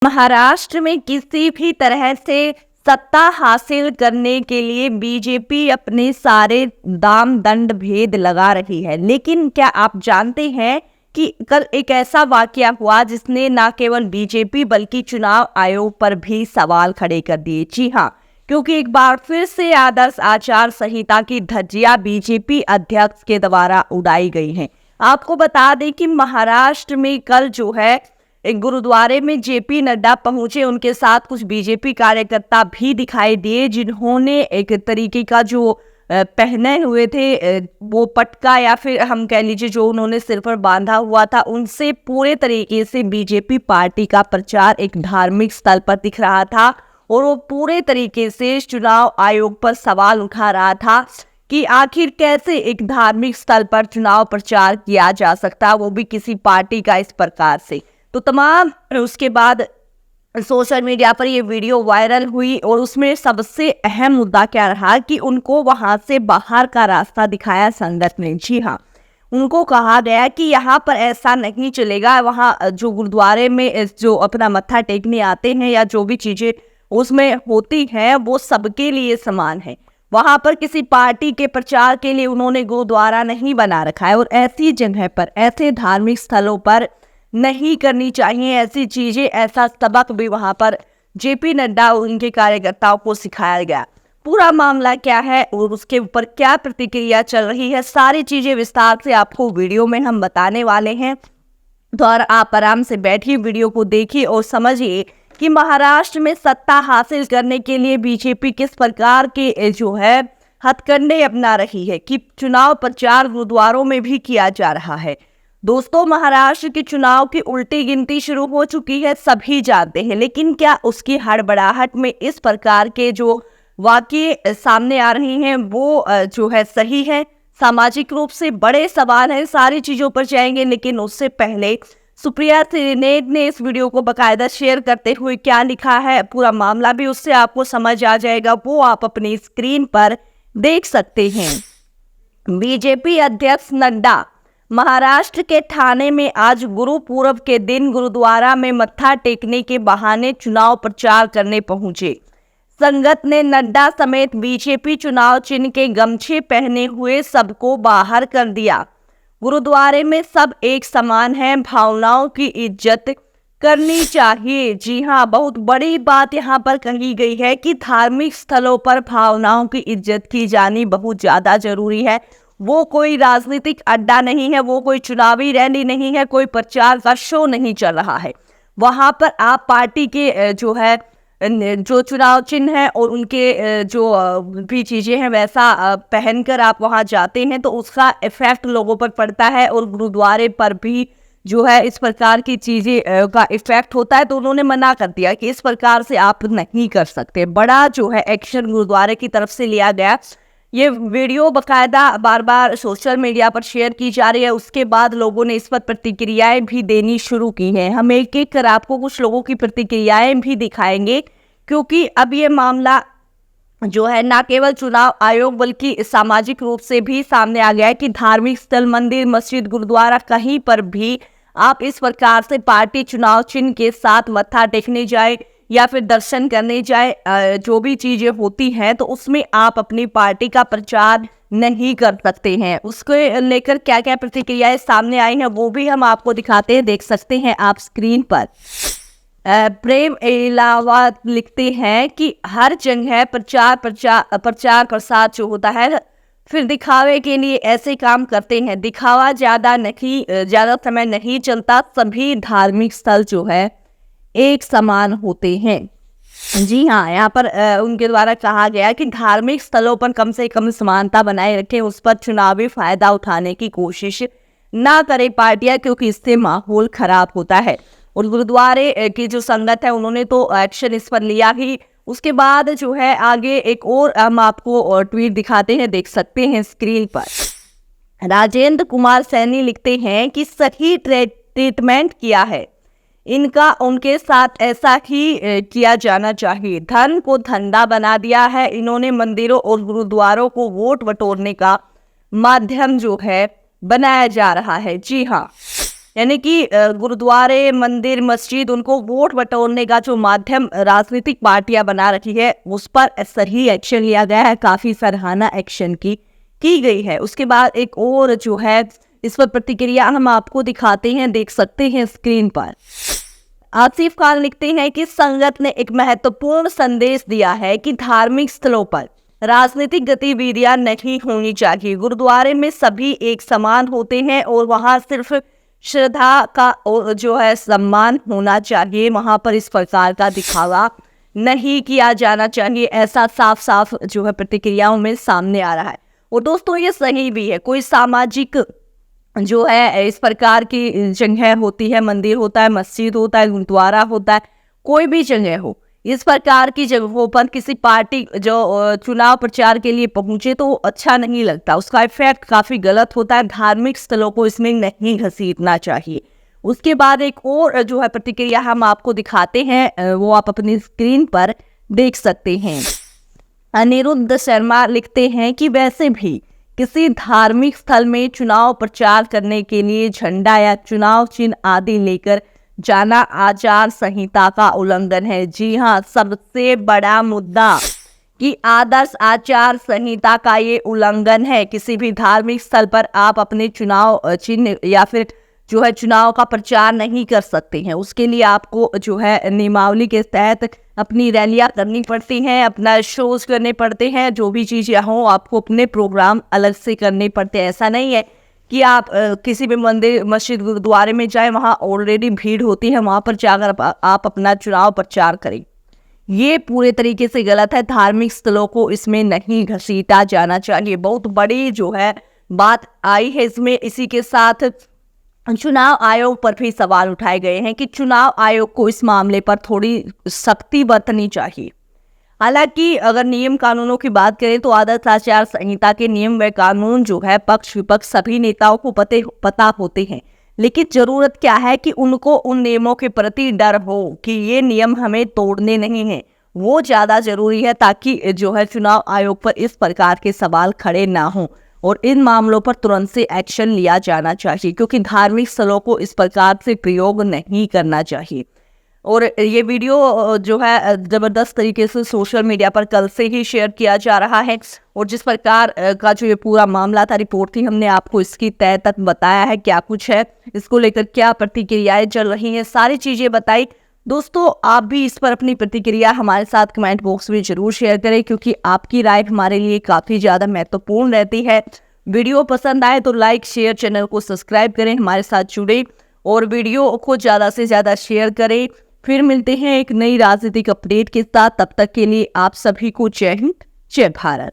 महाराष्ट्र में किसी भी तरह से सत्ता हासिल करने के लिए बीजेपी अपने सारे दाम दंड भेद लगा रही है। लेकिन क्या आप जानते हैं कि कल एक ऐसा वाकया हुआ जिसने न केवल बीजेपी बल्कि चुनाव आयोग पर भी सवाल खड़े कर दिए। जी हाँ, क्योंकि एक बार फिर से आदर्श आचार संहिता की धज्जियां बीजेपी अध्यक्ष के द्वारा उड़ाई गई हैं। आपको बता दें कि महाराष्ट्र में कल जो है एक गुरुद्वारे में जेपी नड्डा पहुंचे, उनके साथ कुछ बीजेपी कार्यकर्ता भी दिखाई दिए जिन्होंने एक तरीके का जो पहने हुए थे वो पटका या फिर हम कह लीजिए जो उन्होंने सिर पर बांधा हुआ था, उनसे पूरे तरीके से बीजेपी पार्टी का प्रचार एक धार्मिक स्थल पर दिख रहा था और वो पूरे तरीके से चुनाव आयोग पर सवाल उठा रहा था कि आखिर कैसे एक धार्मिक स्थल पर चुनाव प्रचार किया जा सकता, वो भी किसी पार्टी का इस प्रकार से। तो तमाम उसके बाद सोशल मीडिया पर ये वीडियो वायरल हुई और उसमें सबसे अहम मुद्दा क्या रहा कि उनको वहां से बाहर का रास्ता दिखाया संगत ने। जी हाँ, उनको कहा गया कि यहाँ पर ऐसा नहीं चलेगा, वहाँ जो गुरुद्वारे में जो अपना मत्था टेकने आते हैं या जो भी चीजें उसमें होती हैं वो सबके लिए समान है। वहां पर किसी पार्टी के प्रचार के लिए उन्होंने गुरुद्वारा नहीं बना रखा है और ऐसी जगह पर, ऐसे धार्मिक स्थलों पर नहीं करनी चाहिए ऐसी चीजें। ऐसा सबक भी वहां पर जेपी नड्डा और उनके कार्यकर्ताओं को सिखाया गया। पूरा मामला क्या है और उसके ऊपर क्या प्रतिक्रिया चल रही है, सारी चीजें विस्तार से आपको वीडियो में हम बताने वाले हैं। तो और आप आराम से बैठिए, वीडियो को देखिए और समझिए कि महाराष्ट्र में सत्ता हासिल करने के लिए बीजेपी किस प्रकार के जो है हथकंडे अपना रही है कि चुनाव प्रचार गुरुद्वारों में भी किया जा रहा है। दोस्तों, महाराष्ट्र के चुनाव की उल्टी गिनती शुरू हो चुकी है, सभी जानते हैं, लेकिन क्या उसकी हड़बड़ाहट में इस प्रकार के जो वाकये सामने आ रहे हैं वो जो है सही है? सामाजिक रूप से बड़े सवाल हैं, सारी चीजों पर जाएंगे, लेकिन उससे पहले सुप्रिया सेनेट ने इस वीडियो को बकायदा शेयर करते हुए क्या लिखा है, पूरा मामला भी उससे आपको समझ आ जाएगा, वो आप अपनी स्क्रीन पर देख सकते हैं। बीजेपी अध्यक्ष नड्डा महाराष्ट्र के ठाणे में आज गुरु पूरब के दिन गुरुद्वारा में मत्था टेकने के बहाने चुनाव प्रचार करने पहुंचे। संगत ने नड्डा समेत बीजेपी चुनाव चिन्ह के गमछे पहने हुए सबको बाहर कर दिया। गुरुद्वारे में सब एक समान हैं, भावनाओं की इज्जत करनी चाहिए। जी हाँ, बहुत बड़ी बात यहाँ पर कही गई है कि धार्मिक स्थलों पर भावनाओं की इज्जत की जानी बहुत ज्यादा जरूरी है। वो कोई राजनीतिक अड्डा नहीं है, वो कोई चुनावी रैली नहीं है, कोई प्रचार का शो नहीं चल रहा है। वहां पर आप पार्टी के जो है जो चुनाव चिन्ह है और उनके जो भी चीजें हैं वैसा पहनकर आप वहां जाते हैं तो उसका इफेक्ट लोगों पर पड़ता है और गुरुद्वारे पर भी जो है इस प्रकार की चीजें का इफेक्ट होता है। तो उन्होंने मना कर दिया कि इस प्रकार से आप नहीं कर सकते। बड़ा जो है एक्शन गुरुद्वारे की तरफ से लिया गया। ये वीडियो बकायदा बार बार सोशल मीडिया पर शेयर की जा रही है, उसके बाद लोगों ने इस पर प्रतिक्रियाएं भी देनी शुरू की हैं। हम एक एक कर आपको कुछ लोगों की प्रतिक्रियाएं भी दिखाएंगे, क्योंकि अब ये मामला जो है ना केवल चुनाव आयोग बल्कि सामाजिक रूप से भी सामने आ गया है कि धार्मिक स्थल, मंदिर, मस्जिद, गुरुद्वारा, कहीं पर भी आप इस प्रकार से पार्टी चुनाव चिन्ह के साथ मत्था टेकने जाए या फिर दर्शन करने जाए, जो भी चीजें होती हैं तो उसमें आप अपनी पार्टी का प्रचार नहीं कर सकते हैं। उसको लेकर क्या क्या प्रतिक्रियाएं सामने आई हैं वो भी हम आपको दिखाते हैं, देख सकते हैं आप स्क्रीन पर। प्रेम इलावा लिखते हैं कि हर जगह प्रचार प्रसार जो होता है फिर दिखावे के लिए ऐसे काम करते हैं। दिखावा ज्यादा समय नहीं चलता, सभी धार्मिक स्थल जो है एक समान होते हैं। जी हाँ, यहाँ पर उनके द्वारा कहा गया कि धार्मिक स्थलों पर कम से कम समानता बनाए रखें, उस पर चुनावी फायदा उठाने की कोशिश ना करें पार्टियां, क्योंकि इससे माहौल खराब होता है। और गुरुद्वारे की जो संगत है उन्होंने तो एक्शन इस पर लिया ही। उसके बाद जो है आगे एक और हम आपको ट्वीट दिखाते हैं, देख सकते हैं स्क्रीन पर। राजेंद्र कुमार सैनी लिखते हैं कि सही ट्रीटमेंट किया है इनका, उनके साथ ऐसा ही किया जाना चाहिए। धर्म को धंधा बना दिया है इन्होंने, मंदिरों और गुरुद्वारों को वोट बटोरने का माध्यम जो है बनाया जा रहा है। जी हाँ, यानी कि गुरुद्वारे, मंदिर, मस्जिद उनको वोट बटोरने का जो माध्यम राजनीतिक पार्टियां बना रखी है, उस पर सही एक्शन लिया गया है। काफी सराहना एक्शन की गई है। उसके बाद एक और जो है इस पर प्रतिक्रिया हम आपको दिखाते हैं, देख सकते हैं स्क्रीन पर। आसिफ खान लिखते हैं कि संगत ने एक महत्वपूर्ण संदेश दिया है कि धार्मिक स्थलों पर राजनीतिक गतिविधियां नहीं होनी चाहिए। गुरुद्वारे में सभी एक समान होते हैं और वहां सिर्फ श्रद्धा का और जो है सम्मान होना चाहिए। वहां पर इस प्रकार का दिखावा नहीं किया जाना चाहिए, ऐसा साफ साफ जो है प्रतिक्रियाओं में सामने आ रहा है। और दोस्तों ये सही भी है। कोई सामाजिक जो है इस प्रकार की जगह होती है, मंदिर होता है, मस्जिद होता है, गुरुद्वारा होता है, कोई भी जगह हो, इस प्रकार की जगहों पर किसी पार्टी जो चुनाव प्रचार के लिए पहुंचे तो अच्छा नहीं लगता, उसका इफेक्ट काफी गलत होता है। धार्मिक स्थलों को इसमें नहीं घसीटना चाहिए। उसके बाद एक और जो है प्रतिक्रिया हम आपको दिखाते हैं, वो आप अपनी स्क्रीन पर देख सकते हैं। अनिरुद्ध शर्मा लिखते हैं कि वैसे भी किसी धार्मिक स्थल में चुनाव प्रचार करने के लिए झंडा या चुनाव चिन्ह आदि लेकर जाना आचार संहिता का उल्लंघन है। जी हाँ, सबसे बड़ा मुद्दा कि आदर्श आचार संहिता का ये उल्लंघन है। किसी भी धार्मिक स्थल पर आप अपने चुनाव चिन्ह या फिर जो है चुनाव का प्रचार नहीं कर सकते हैं। उसके लिए आपको जो है नियमावली के तहत अपनी रैलियां करनी पड़ती हैं, अपना शोज करने पड़ते हैं, जो भी चीज़ें हों आपको अपने प्रोग्राम अलग से करने पड़ते हैं। ऐसा नहीं है कि आप किसी भी मंदिर, मस्जिद, गुरुद्वारे में जाएं, वहाँ ऑलरेडी भीड़ होती है, वहाँ पर जाकर आप अपना चुनाव प्रचार करें। ये पूरे तरीके से गलत है। धार्मिक स्थलों को इसमें नहीं घसीटा जाना चाहिए। बहुत बड़ी जो है बात आई है इसमें। इसी के साथ चुनाव आयोग पर भी सवाल उठाए गए हैं कि चुनाव आयोग को इस मामले पर थोड़ी सख्ती बरतनी चाहिए। हालांकि अगर नियम कानूनों की बात करें तो आदर्श आचार संहिता के नियम व कानून जो है पक्ष विपक्ष सभी नेताओं को पता होते हैं, लेकिन जरूरत क्या है कि उनको उन नियमों के प्रति डर हो कि ये नियम हमें तोड़ने नहीं है, वो ज्यादा जरूरी है, ताकि जो है चुनाव आयोग पर इस प्रकार के सवाल खड़े ना हो और इन मामलों पर तुरंत से एक्शन लिया जाना चाहिए, क्योंकि धार्मिक स्थलों को इस प्रकार से प्रयोग नहीं करना चाहिए। और ये वीडियो जो है जबरदस्त तरीके से सोशल मीडिया पर कल से ही शेयर किया जा रहा है और जिस प्रकार का जो ये पूरा मामला था, रिपोर्ट थी, हमने आपको इसकी तह तक बताया है क्या कुछ है, इसको लेकर क्या प्रतिक्रियाएं चल रही हैं, सारी चीजें बताई। दोस्तों आप भी इस पर अपनी प्रतिक्रिया हमारे साथ कमेंट बॉक्स में जरूर शेयर करें, क्योंकि आपकी राय हमारे लिए काफी ज्यादा महत्वपूर्ण रहती है। वीडियो पसंद आए तो लाइक, शेयर, चैनल को सब्सक्राइब करें, हमारे साथ जुड़े और वीडियो को ज्यादा से ज्यादा शेयर करें। फिर मिलते हैं एक नई राजनीतिक अपडेट के साथ। तब तक के लिए आप सभी को जय हिंद, जय भारत।